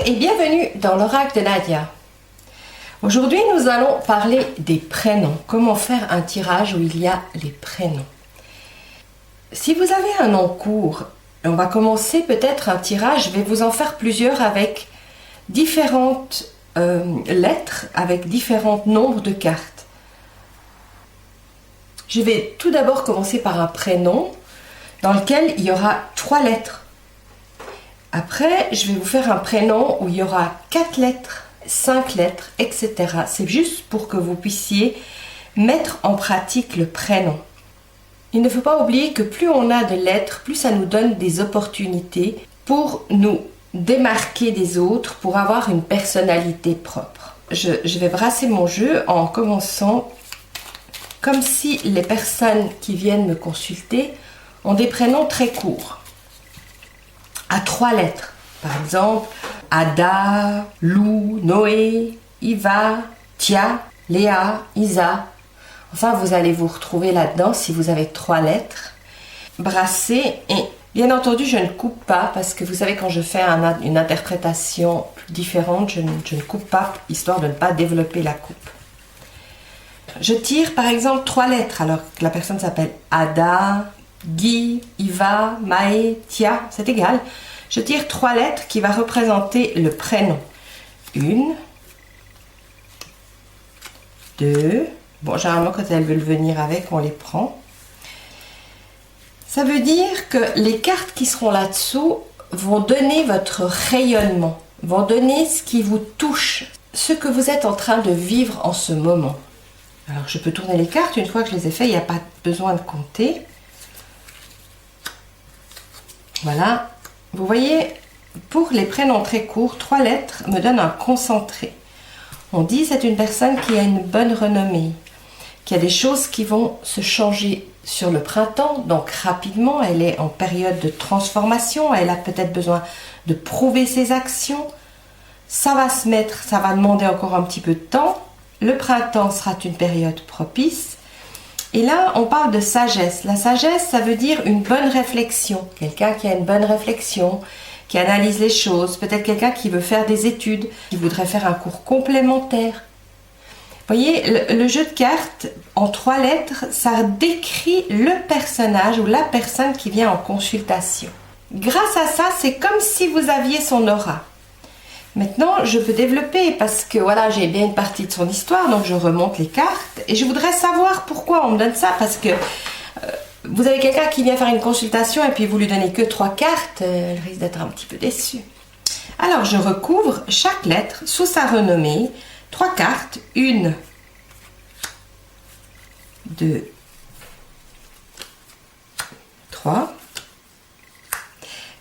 et bienvenue dans l'oracle de Nadia. Aujourd'hui, nous allons parler des prénoms. Comment faire un tirage où il y a les prénoms. Si vous avez un nom court, on va commencer peut-être un tirage. Je vais vous en faire plusieurs avec différentes lettres, avec différents nombres de cartes. Je vais tout d'abord commencer par un prénom dans lequel il y aura 3 lettres. Après, je vais vous faire un prénom où il y aura 4 lettres, 5 lettres, etc. C'est juste pour que vous puissiez mettre en pratique le prénom. Il ne faut pas oublier que plus on a de lettres, plus ça nous donne des opportunités pour nous démarquer des autres, pour avoir une personnalité propre. Je vais brasser mon jeu en commençant comme si les personnes qui viennent me consulter ont des prénoms très courts. À 3 lettres. Par exemple, Ada, Lou, Noé, Iva, Tia, Léa, Isa. Enfin, vous allez vous retrouver là-dedans si vous avez 3 lettres. Brassez et bien entendu, je ne coupe pas parce que vous savez, quand je fais une interprétation différente, je ne coupe pas, histoire de ne pas développer la coupe. Je tire par exemple 3 lettres alors que la personne s'appelle Ada, Guy, Iva, Maë, Tia, c'est égal. Je tire 3 lettres qui va représenter le prénom. 1, 2, bon, généralement quand elles veulent venir avec, on les prend. Ça veut dire que les cartes qui seront là-dessous vont donner votre rayonnement, vont donner ce qui vous touche, ce que vous êtes en train de vivre en ce moment. Alors je peux tourner les cartes, une fois que je les ai fait, il n'y a pas besoin de compter. Voilà, vous voyez, pour les prénoms très courts, 3 lettres me donnent un concentré. On dit c'est une personne qui a une bonne renommée, qui a des choses qui vont se changer sur le printemps, donc rapidement, elle est en période de transformation, elle a peut-être besoin de prouver ses actions. Ça va se mettre, ça va demander encore un petit peu de temps. Le printemps sera une période propice. Et là, on parle de sagesse. La sagesse, ça veut dire une bonne réflexion. Quelqu'un qui a une bonne réflexion, qui analyse les choses. Peut-être quelqu'un qui veut faire des études, qui voudrait faire un cours complémentaire. Vous voyez, le jeu de cartes, en 3 lettres, ça décrit le personnage ou la personne qui vient en consultation. Grâce à ça, c'est comme si vous aviez son aura. Maintenant, je peux développer parce que voilà, j'ai bien une partie de son histoire, donc je remonte les cartes et je voudrais savoir pourquoi on me donne ça, parce que vous avez quelqu'un qui vient faire une consultation et puis vous lui donnez que 3 cartes, elle risque d'être un petit peu déçue. Alors, je recouvre chaque lettre sous sa renommée, 3 cartes, 1, 2, 3.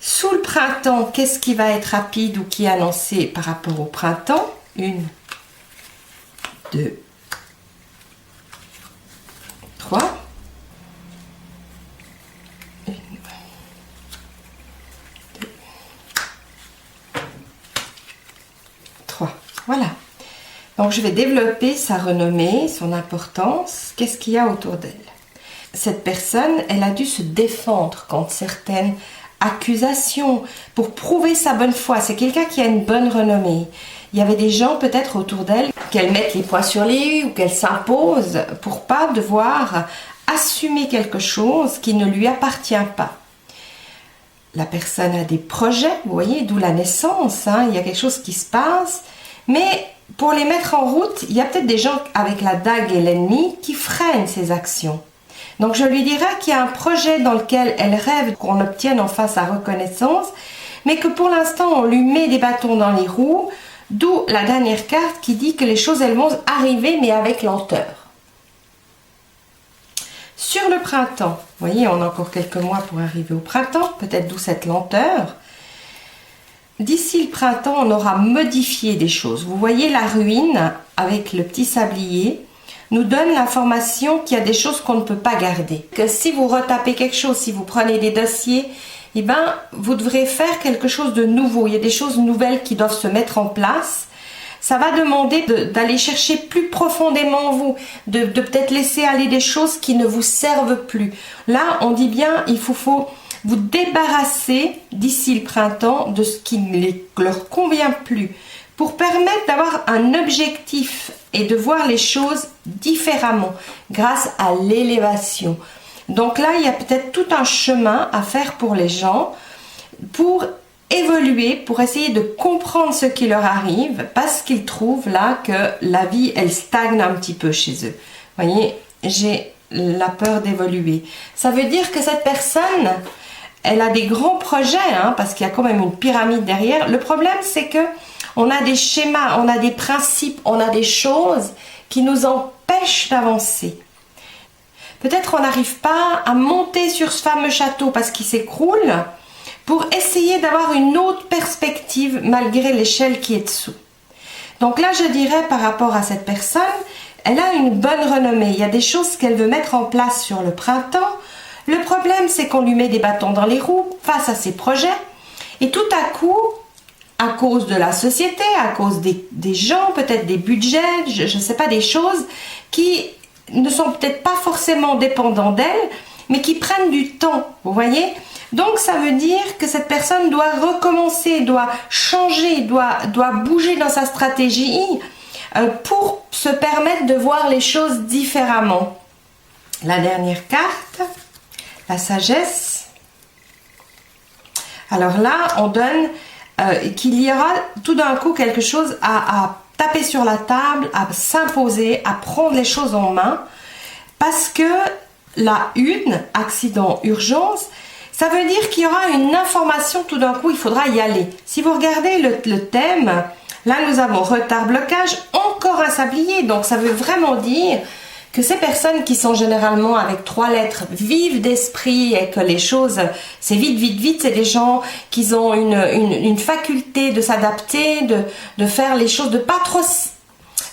Sous le printemps, qu'est-ce qui va être rapide ou qui est annoncé par rapport au printemps? 1, 2, 3. 1, 2, 3. Voilà. Donc, je vais développer sa renommée, son importance. Qu'est-ce qu'il y a autour d'elle? Cette personne, elle a dû se défendre contre certaines accusations pour prouver sa bonne foi. C'est quelqu'un qui a une bonne renommée. Il y avait des gens peut-être autour d'elle qu'elle mette les points sur les i ou qu'elle s'impose pour pas devoir assumer quelque chose qui ne lui appartient pas. La personne a des projets, vous voyez, d'où la naissance, hein, il y a quelque chose qui se passe, mais pour les mettre en route, il y a peut-être des gens avec la dague et l'ennemi qui freinent ses actions. Donc je lui dirais qu'il y a un projet dans lequel elle rêve qu'on obtienne enfin sa reconnaissance, mais que pour l'instant on lui met des bâtons dans les roues, d'où la dernière carte qui dit que les choses elles vont arriver mais avec lenteur. Sur le printemps, vous voyez, on a encore quelques mois pour arriver au printemps, peut-être d'où cette lenteur. D'ici le printemps, on aura modifié des choses. Vous voyez la ruine avec le petit sablier nous donne l'information qu'il y a des choses qu'on ne peut pas garder. Que si vous retapez quelque chose, si vous prenez des dossiers, eh ben, vous devrez faire quelque chose de nouveau. Il y a des choses nouvelles qui doivent se mettre en place. Ça va demander d'aller chercher plus profondément en vous, de peut-être laisser aller des choses qui ne vous servent plus. Là, on dit bien, il faut vous débarrasser d'ici le printemps de ce qui ne leur convient plus, pour permettre d'avoir un objectif et de voir les choses différemment grâce à l'élévation. Donc là, il y a peut-être tout un chemin à faire pour les gens, pour évoluer, pour essayer de comprendre ce qui leur arrive, parce qu'ils trouvent là que la vie, elle stagne un petit peu chez eux. Vous voyez, j'ai la peur d'évoluer. Ça veut dire que cette personne, elle a des grands projets, hein, parce qu'il y a quand même une pyramide derrière. Le problème, c'est que on a des schémas, on a des principes, on a des choses qui nous empêchent d'avancer. Peut-être on n'arrive pas à monter sur ce fameux château parce qu'il s'écroule, pour essayer d'avoir une autre perspective malgré l'échelle qui est dessous. Donc là, je dirais par rapport à cette personne, elle a une bonne renommée. Il y a des choses qu'elle veut mettre en place sur le printemps. Le problème, c'est qu'on lui met des bâtons dans les roues face à ses projets. Et tout à coup, à cause de la société, à cause des gens, peut-être des budgets, je ne sais pas, des choses qui ne sont peut-être pas forcément dépendants d'elle, mais qui prennent du temps, vous voyez. Donc ça veut dire que cette personne doit recommencer, doit changer, doit bouger dans sa stratégie pour se permettre de voir les choses différemment. La dernière carte, la sagesse. Alors là, on donne qu'il y aura tout d'un coup quelque chose à taper sur la table, à s'imposer, à prendre les choses en main, parce que la une, accident, urgence, ça veut dire qu'il y aura une information tout d'un coup, il faudra y aller. Si vous regardez le thème, là nous avons retard, blocage, encore un sablier, donc ça veut vraiment dire que ces personnes qui sont généralement avec 3 lettres vives d'esprit et que les choses, c'est vite, c'est des gens qui ont une faculté de s'adapter, de faire les choses, de pas trop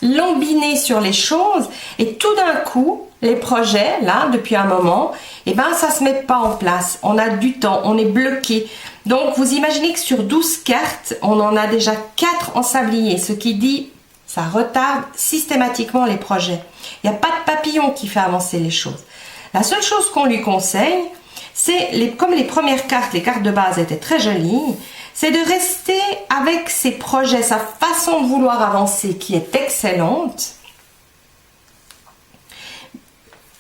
lambiner sur les choses, et tout d'un coup, les projets, là, depuis un moment, eh ben, ça se met pas en place. On a du temps, on est bloqué. Donc, vous imaginez que sur 12 cartes, on en a déjà 4 en sablier, ce qui dit ça retarde systématiquement les projets. Il n'y a pas de papillon qui fait avancer les choses. La seule chose qu'on lui conseille, c'est, comme les premières cartes, les cartes de base étaient très jolies, c'est de rester avec ses projets, sa façon de vouloir avancer qui est excellente.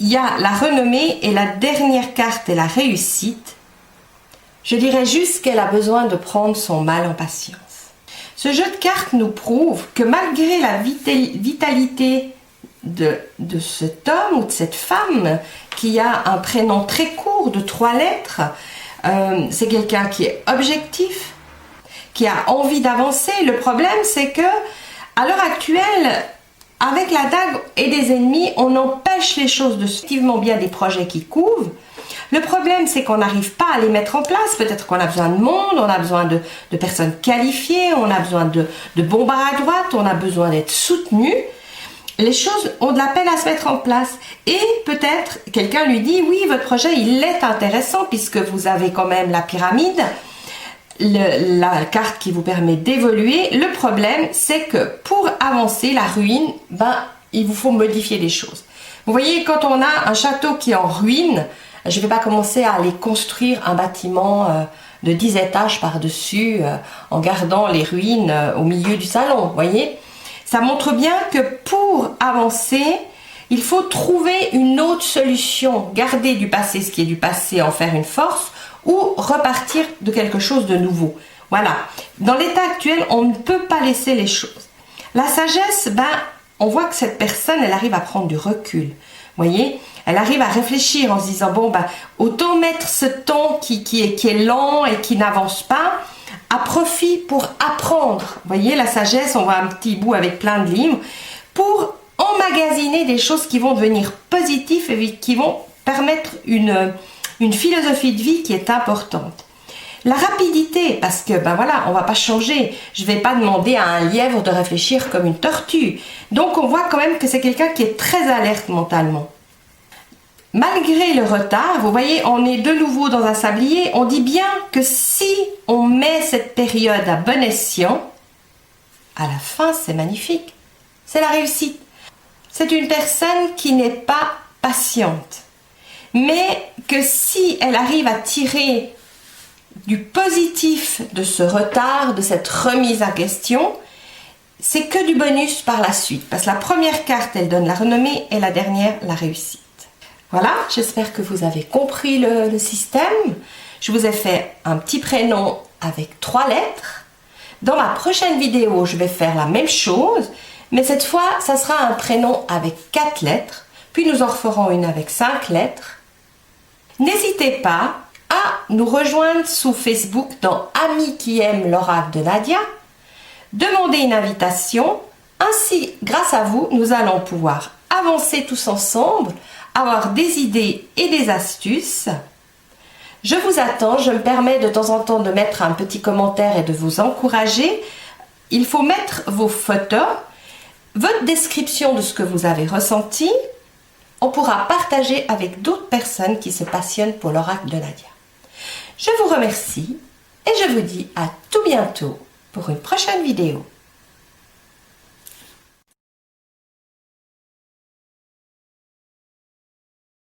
Il y a la renommée et la dernière carte est la réussite. Je dirais juste qu'elle a besoin de prendre son mal en patience. Ce jeu de cartes nous prouve que malgré la vitalité de cet homme ou de cette femme qui a un prénom très court de 3 lettres, c'est quelqu'un qui est objectif, qui a envie d'avancer. Le problème, c'est que à l'heure actuelle, avec la dague et des ennemis, on empêche les choses de effectivement bien des projets qui couvent. Le problème, c'est qu'on n'arrive pas à les mettre en place. Peut-être qu'on a besoin de monde, on a besoin de personnes qualifiées, on a besoin de bombards à droite, on a besoin d'être soutenu. Les choses ont de la peine à se mettre en place. Et peut-être, quelqu'un lui dit, oui, votre projet, il est intéressant puisque vous avez quand même la pyramide, la carte qui vous permet d'évoluer. Le problème, c'est que pour avancer, la ruine, il vous faut modifier les choses. Vous voyez, quand on a un château qui est en ruine, je ne vais pas commencer à aller construire un bâtiment de 10 étages par-dessus en gardant les ruines au milieu du salon, vous voyez. Ça montre bien que pour avancer, il faut trouver une autre solution, garder du passé ce qui est du passé, en faire une force, ou repartir de quelque chose de nouveau. Voilà. Dans l'état actuel, on ne peut pas laisser les choses. La sagesse, on voit que cette personne, elle arrive à prendre du recul. Vous voyez, elle arrive à réfléchir en se disant, autant mettre ce temps qui est lent et qui n'avance pas à profit pour apprendre. Vous voyez, la sagesse, on voit un petit bout avec plein de livres, pour emmagasiner des choses qui vont devenir positives et qui vont permettre une philosophie de vie qui est importante. La rapidité, parce que on va pas changer. Je vais pas demander à un lièvre de réfléchir comme une tortue. Donc on voit quand même que c'est quelqu'un qui est très alerte mentalement. Malgré le retard, vous voyez, on est de nouveau dans un sablier. On dit bien que si on met cette période à bon escient, à la fin c'est magnifique. C'est la réussite. C'est une personne qui n'est pas patiente. Mais que si elle arrive à tirer du positif de ce retard, de cette remise en question, c'est que du bonus par la suite. Parce que la première carte, elle donne la renommée et la dernière, la réussite. Voilà, j'espère que vous avez compris le système. Je vous ai fait un petit prénom avec 3 lettres. Dans ma prochaine vidéo, je vais faire la même chose, mais cette fois, ça sera un prénom avec 4 lettres, puis nous en referons une avec 5 lettres. N'hésitez pas à nous rejoindre sous Facebook dans Amis qui aiment l'oracle de Nadia, demander une invitation, ainsi, grâce à vous, nous allons pouvoir avancer tous ensemble, avoir des idées et des astuces. Je vous attends, je me permets de temps en temps de mettre un petit commentaire et de vous encourager. Il faut mettre vos photos, votre description de ce que vous avez ressenti. On pourra partager avec d'autres personnes qui se passionnent pour l'oracle de Nadia. Je vous remercie et je vous dis à tout bientôt pour une prochaine vidéo.